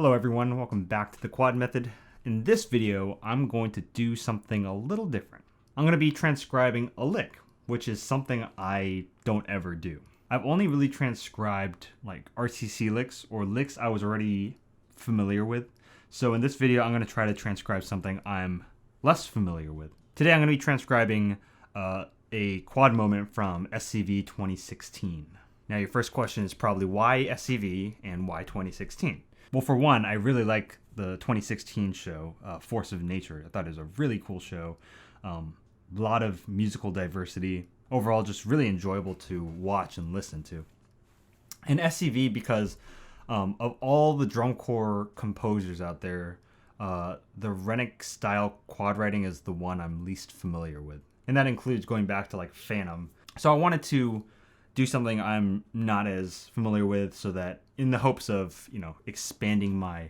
Hello everyone, welcome back to the Quad method. In this video, I'm going to do something a little different. I'm going to be transcribing a lick, which is something I don't ever do. I've only really transcribed like RCC licks or licks I was already familiar with. So in this video, I'm going to try to transcribe something I'm less familiar with. Today, I'm going to be transcribing a quad moment from SCV 2016. Now your first question is probably why SCV and why 2016? Well, for one, I really like the 2016 show, Force of Nature. I thought it was a really cool show. A lot of musical diversity. Overall, just really enjoyable to watch and listen to. And SCV because of all the drum corps composers out there, the rhythmic style quad writing is the one I'm least familiar with. And that includes going back to like Phantom. So I wanted to do something I'm not as familiar with so that in the hopes of, expanding my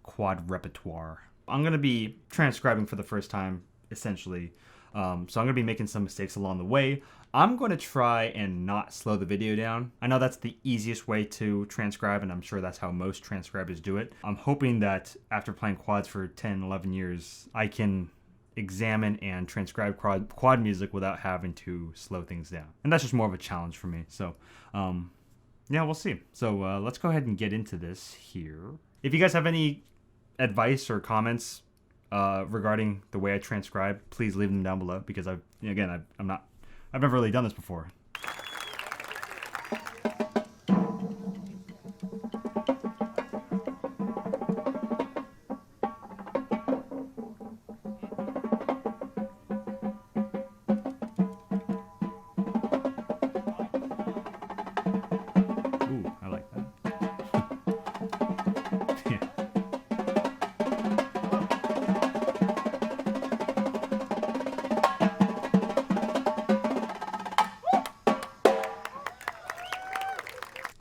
quad repertoire. I'm going to be transcribing for the first time, essentially. So I'm going to be making some mistakes along the way. I'm going to try and not slow the video down. I know that's the easiest way to transcribe, and I'm sure that's how most transcribers do it. I'm hoping that after playing quads for 10, 11 years, I can examine and transcribe quad music without having to slow things down. And that's just more of a challenge for me. So, yeah, we'll see. So let's go ahead and get into this here. If you guys have any advice or comments regarding the way I transcribe, please leave them down below because I've never really done this before.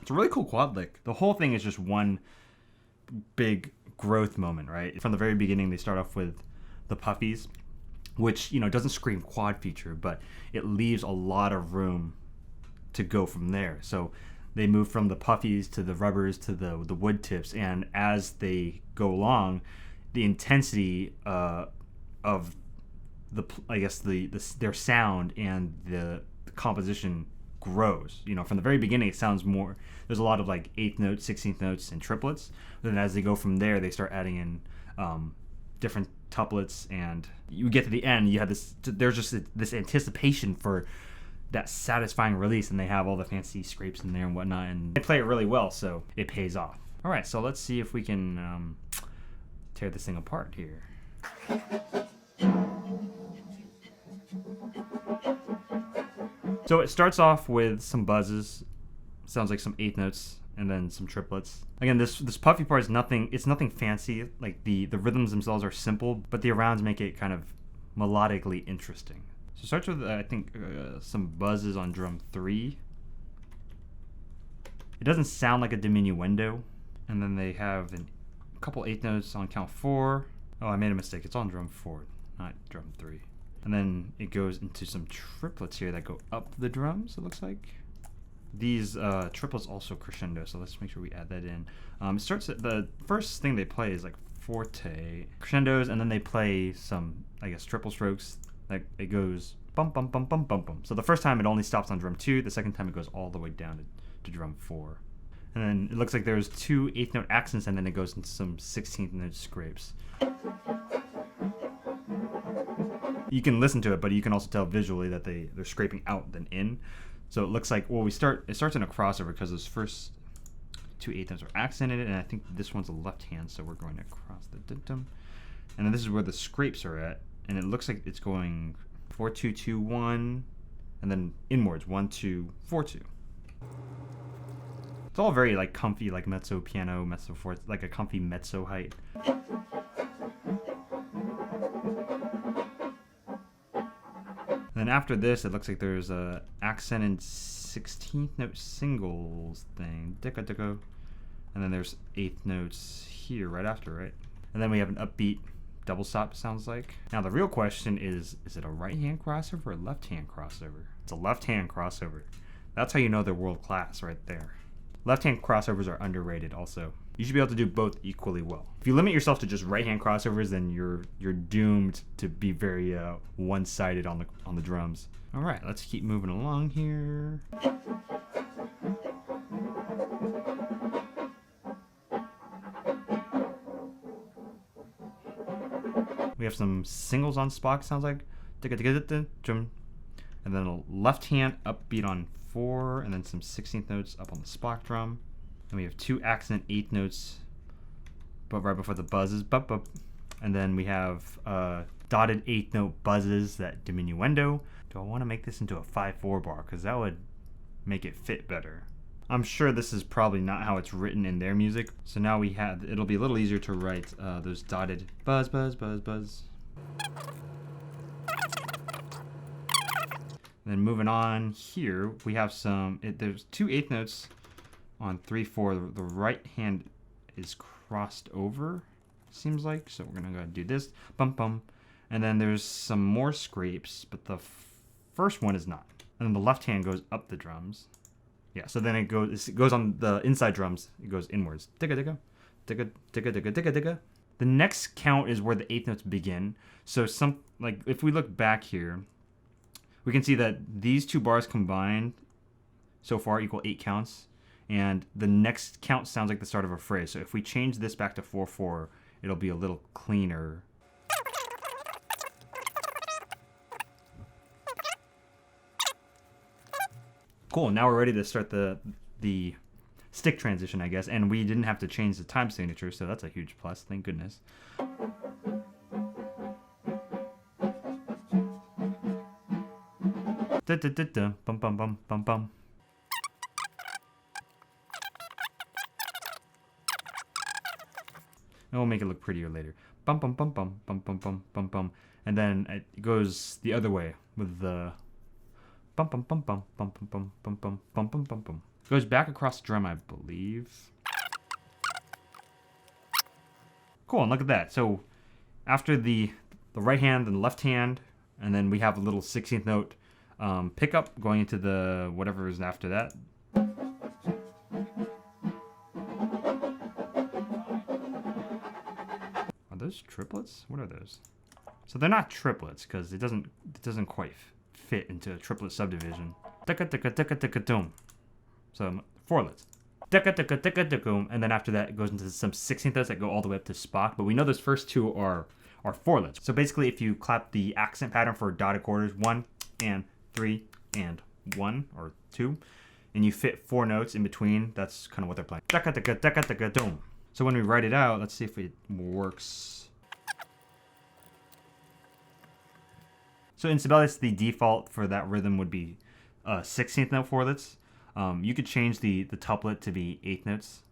It's a really cool quad lick. The whole thing is just one big growth moment, right? From the very beginning, they start off with the puffies, which, doesn't scream quad feature, but it leaves a lot of room to go from there. So they move from the puffies to the rubbers to the wood tips, and as they go along, the intensity of their sound and the composition grows. From the very beginning it sounds more, there's a lot of like 8th notes, 16th notes, and triplets. Then as they go from there, they start adding in different tuplets, and you get to the end, you have there's just this anticipation for that satisfying release, and they have all the fancy scrapes in there and whatnot, and they play it really well, so it pays off. All right, so let's see if we can tear this thing apart here. So it starts off with some buzzes, sounds like some 8th notes, and then some triplets. Again, this puffy part is nothing fancy. Like the rhythms themselves are simple, but the arounds make it kind of melodically interesting. So it starts with, I think, some buzzes on drum 3. It doesn't sound like a diminuendo. And then they have a couple 8th notes on count 4. Oh, I made a mistake. It's on drum 4, not drum 3. And then it goes into some triplets here that go up the drums, it looks like. These triplets also crescendo, so let's make sure we add that in. It starts at the first thing they play is like forte, crescendos, and then they play some, I guess, triple strokes. Like it goes bum bum bum bum bum bum. So the first time it only stops on drum 2, the second time it goes all the way down to drum 4. And then it looks like there's 2 8th note accents, and then it goes into some 16th note scrapes. You can listen to it, but you can also tell visually that they're scraping out than in. So it looks like, well, it starts in a crossover because those first 2 8th notes are accented, and I think this one's a left hand, so we're going across the dictum. And then this is where the scrapes are at, and it looks like it's going 4 2 2 1, and then inwards 1 2 4 2. It's all very like comfy, like mezzo piano, mezzo fourth, like a comfy mezzo height. Then after this, it looks like there's a accented 16th note singles thing, dicka dicka, and then there's 8th notes here right after, right? And then we have an upbeat double stop, sounds like. Now the real question is it a right hand crossover or a left hand crossover? It's a left hand crossover. That's how you know they're world class right there. Left hand crossovers are underrated also. you should be able to do both equally well. If you limit yourself to just right hand crossovers, then you're doomed to be very one-sided on the drums. All right, let's keep moving along here. We have some singles on Spock, sounds like. And then a left hand upbeat on 4, and then some 16th notes up on the Spock drum. And we have 2 accent 8th notes, but right before the buzzes, and then we have dotted 8th note buzzes, that diminuendo. Do I want to make this into a 5/4 bar? Because that would make it fit better. I'm sure this is probably not how it's written in their music. So now it'll be a little easier to write those dotted buzz, buzz, buzz, buzz. Then moving on here, we have there's 2 8th notes on 3/4. The right hand is crossed over, seems like. So we're gonna go do this, bum bum. And then there's some more scrapes, but the first one is not. And then the left hand goes up the drums. Yeah, so then it goes on the inside drums. It goes inwards. Digga digga, digga digga digga digga digga. The next count is where the 8th notes begin. So if we look back here, we can see that these 2 bars combined so far equal 8 counts, and the next count sounds like the start of a phrase. So if we change this back to 4/4, it'll be a little cleaner. Cool, now we're ready to start the stick transition, I guess, and we didn't have to change the time signature, so that's a huge plus, thank goodness. Da da da da, bum bum bum bum bum. And we'll make it look prettier later. Bum bum bum bum bum bum bum bum bum, and then it goes the other way with the bum bum bum bum bum bum bum bum bum bum bum bum bum. Goes back across the drum, I believe. Cool, and look at that. So after the right hand and the left hand, and then we have a little 16th note pickup going into the whatever is after that. Are those triplets? What are those? So they're not triplets because it doesn't quite fit into a triplet subdivision. So 4lets. And then after that it goes into some 16th notes that go all the way up to Spock. But we know those first 2 are 4lets. So basically if you clap the accent pattern for dotted quarters, 1 and 3 and 1 or 2, and you fit 4 notes in between, that's kind of what they're playing. So when we write it out, let's see if it works. So in Sibelius, the default for that rhythm would be 16th note 4lets. You could change the tuplet to be 8th notes.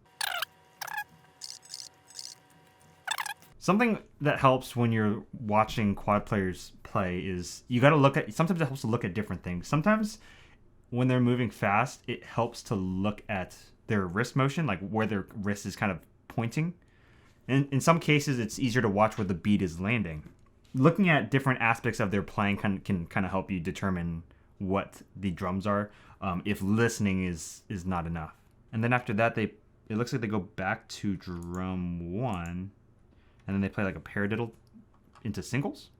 Something that helps when you're watching quad players play is you got to look at, sometimes it helps to look at different things. Sometimes when they're moving fast, it helps to look at their wrist motion, like where their wrist is kind of pointing. And in some cases, it's easier to watch where the beat is landing. Looking at different aspects of their playing can kind of help you determine what the drums are, if listening is not enough. And then after that, it looks like they go back to drum 1, and then they play like a paradiddle into singles.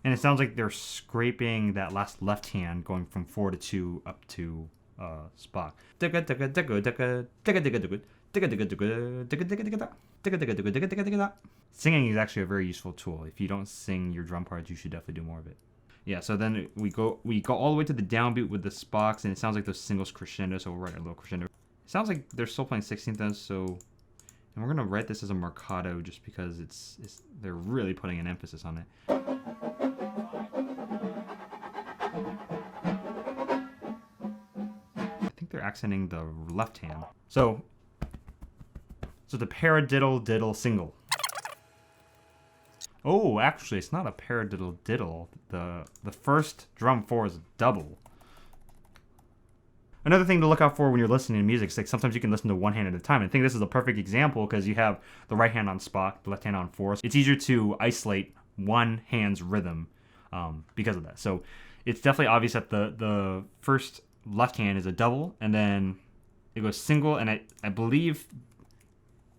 And it sounds like they're scraping that last left hand going from 4 to 2 up to Spock. Singing is actually a very useful tool. If you don't sing your drum parts, you should definitely do more of it. Yeah, so then we go all the way to the downbeat with the Spocks, and it sounds like those singles crescendo, so we'll write a little crescendo. It sounds like they're still playing 16th notes, so... And we're going to write this as a marcato just because they're really putting an emphasis on it. I think they're accenting the left hand. So the paradiddle diddle single. Oh, actually, it's not a paradiddle diddle. The first drum 4 is a double. Another thing to look out for when you're listening to music is like sometimes you can listen to one hand at a time. I think this is a perfect example because you have the right hand on Spock, the left hand on 4. It's easier to isolate one hand's rhythm because of that. So it's definitely obvious that the first left hand is a double, and then it goes single, and I believe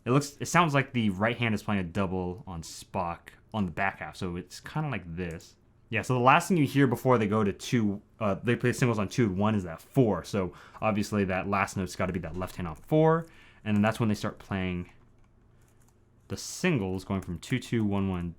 it sounds like the right hand is playing a double on Spock on the back half, so it's kind of like this. Yeah, so the last thing you hear before they go to 2, they play singles on 2 and 1 is that 4. So obviously that last note's got to be that left hand on 4, and then that's when they start playing the singles going from 2 2 1 1.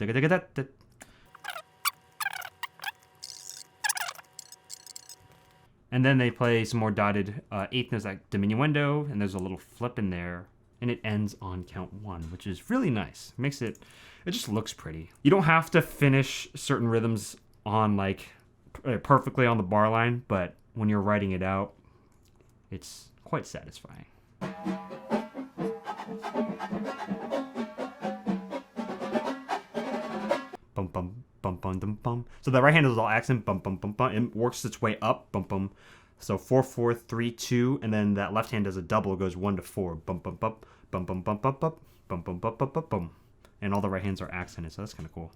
And then they play some more dotted eighth notes like diminuendo, and there's a little flip in there, and it ends on count 1, which is really nice. Makes it just looks pretty. You don't have to finish certain rhythms on like perfectly on the bar line, but when you're writing it out, it's quite satisfying. Bum bum bum bum bum bum. So the right hand is all accent. Bum bum bum bum. It works its way up. Bum bum. So 4 4 3 2, and then that left hand does a double. It goes 1 to 4. Bum bum bum bum bum bum bum bum bum bum bum bum bum bum. And all the right hands are accented, so that's kind of cool.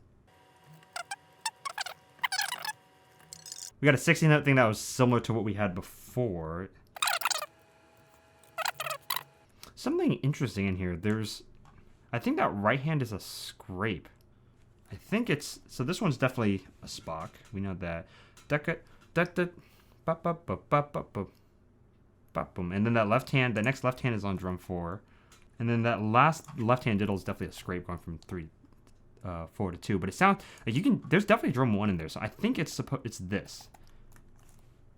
We got a 16-note thing that was similar to what we had before. Something interesting in here. I think that right hand is a scrape. I think it's, so this one's definitely a Spock. We know that. And then that left hand, the next left hand is on drum 4. And then that last left hand diddle is definitely a scrape going from 4 to 2. But it sounds like there's definitely drum 1 in there. So I think it's this.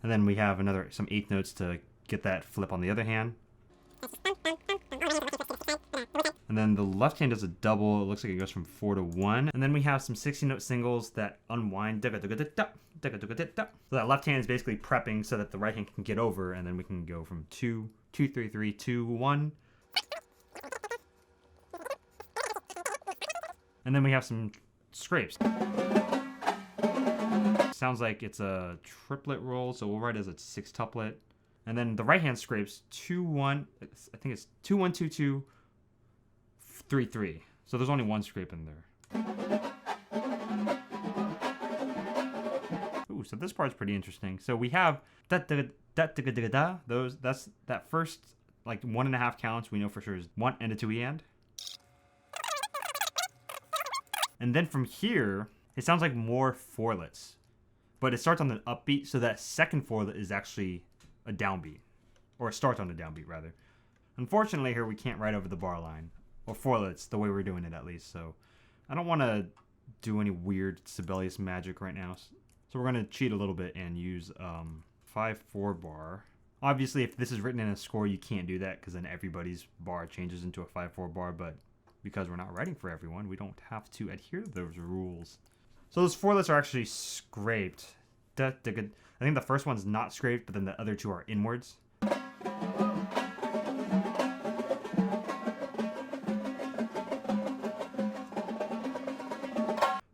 And then we have some eighth notes to get that flip on the other hand. And then the left hand does a double. It looks like it goes from 4 to 1. And then we have some 16-note singles that unwind. So that left hand is basically prepping so that the right hand can get over, and then we can go from 2, 2, 3, 3, 2, 1. And then we have some scrapes. Sounds like it's a triplet roll, so we'll write it as a sextuplet. And then the right hand scrapes 2, 1. I think it's 2, 1, 2, 2. 3, 3. So there's only one scrape in there. Ooh, so this part's pretty interesting. So we have that's that first like 1.5 counts we know for sure is 1 and a 2 and. And then from here, it sounds like more fourlets. But it starts on an upbeat, so that second fourlet is actually a downbeat. Or it starts on a downbeat rather. Unfortunately here we can't write over the bar line. Or fourlets, the way we're doing it at least. So I don't want to do any weird Sibelius magic right now. So we're going to cheat a little bit and use 5/4 bar. Obviously, if this is written in a score, you can't do that because then everybody's bar changes into a 5/4 bar. But because we're not writing for everyone, we don't have to adhere to those rules. So those fourlets are actually scraped. I think the first one's not scraped, but then the other two are inwards.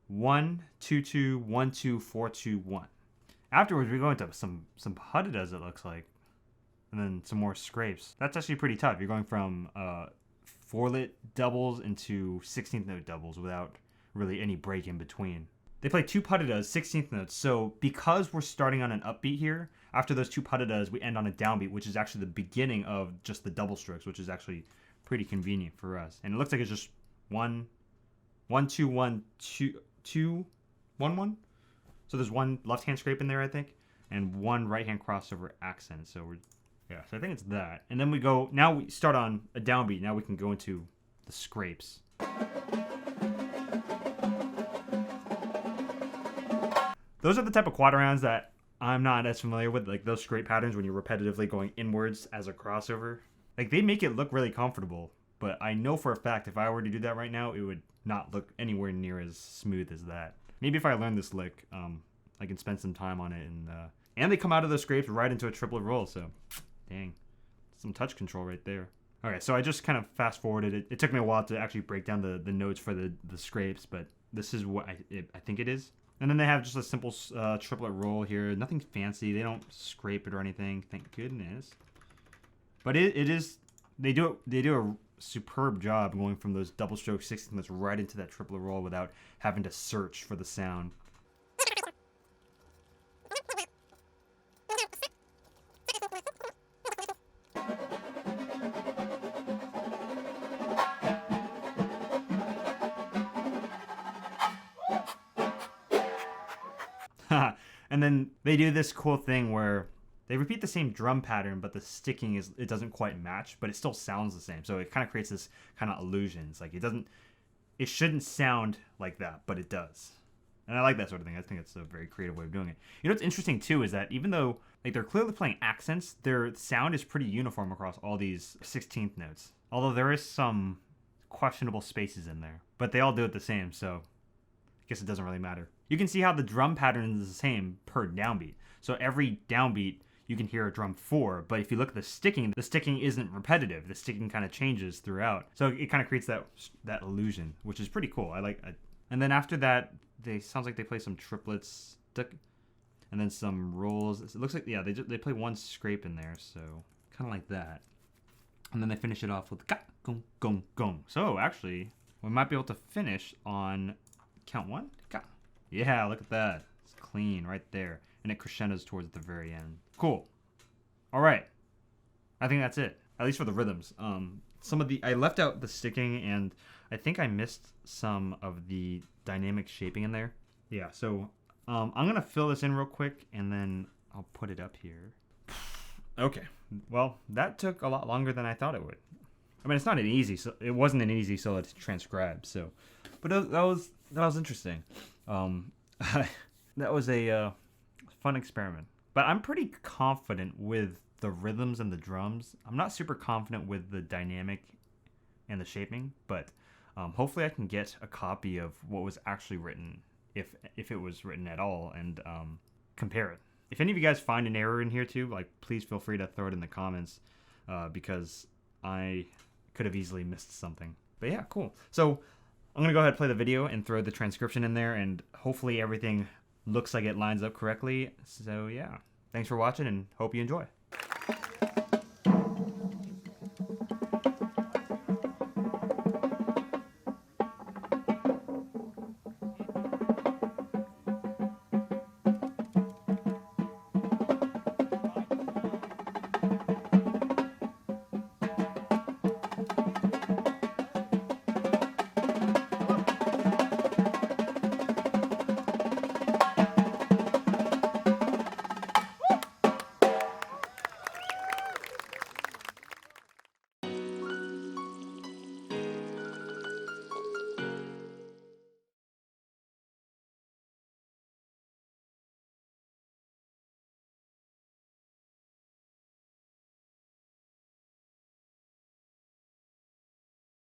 1 2 2 1 2 4 2 1. Afterwards, we go into some puttidas, it looks like, and then some more scrapes. That's actually pretty tough. You're going from fourlet doubles into 16th note doubles without really any break in between. They play 2 puttidas, 16th notes. So because we're starting on an upbeat here, after those 2 puttidas, we end on a downbeat, which is actually the beginning of just the double strokes, which is actually pretty convenient for us. And it looks like it's just 1 1 2 1 2 2 1 1. So there's one left hand scrape in there, I think, and one right hand crossover accent. So so I think it's that. And then now we start on a downbeat. Now we can go into the scrapes. Those are the type of quad rounds that I'm not as familiar with, like those scrape patterns when you're repetitively going inwards as a crossover. Like they make it look really comfortable, but I know for a fact if I were to do that right now, it would not look anywhere near as smooth as that. Maybe if I learn this lick, I can spend some time on it, and they come out of the scrapes right into a triplet roll. So, dang, some touch control right there. All right, so I just kind of fast forwarded it. It took me a while to actually break down the notes for the scrapes, but this is what I think it is. And then they have just a simple triplet roll here. Nothing fancy. They don't scrape it or anything. Thank goodness. But it is. They do a superb job going from those double stroke 16th notes right into that triplet roll without having to search for the sound. And then they do this cool thing where they repeat the same drum pattern, but the sticking it doesn't quite match, but it still sounds the same. So it kind of creates this kind of illusion. It's like it shouldn't sound like that, but it does. And I like that sort of thing. I think it's a very creative way of doing it. You know what's interesting too is that even though like they're clearly playing accents, their sound is pretty uniform across all these 16th notes. Although there is some questionable spaces in there, but they all do it the same, so I guess it doesn't really matter. You can see how the drum pattern is the same per downbeat. So every downbeat you can hear a drum 4, but if you look at the sticking isn't repetitive. The sticking kind of changes throughout. So it kind of creates that illusion, which is pretty cool. I like it. And then after that, sounds like they play some triplets, and then some rolls. It looks like, yeah, they play one scrape in there, so kind of like that. And then they finish it off with ga, gong, gong, gong. So actually, we might be able to finish on count 1. Ga. Yeah, look at that. It's clean right there. And it crescendos towards the very end. Cool. All right. I think that's it, at least for the rhythms. I left out the sticking, and I think I missed some of the dynamic shaping in there. Yeah, so I'm going to fill this in real quick, and then I'll put it up here. Okay. Well, that took a lot longer than I thought it would. I mean, it wasn't an easy solo to transcribe, so. But that was interesting. That was a fun experiment. But I'm pretty confident with the rhythms and the drums. I'm not super confident with the dynamic and the shaping, but hopefully I can get a copy of what was actually written, if it was written at all, and compare it. If any of you guys find an error in here too, like, please feel free to throw it in the comments, because I could have easily missed something. But yeah, cool. So I'm gonna go ahead and play the video and throw the transcription in there, and hopefully everything looks like it lines up correctly. So yeah, thanks for watching and hope you enjoy.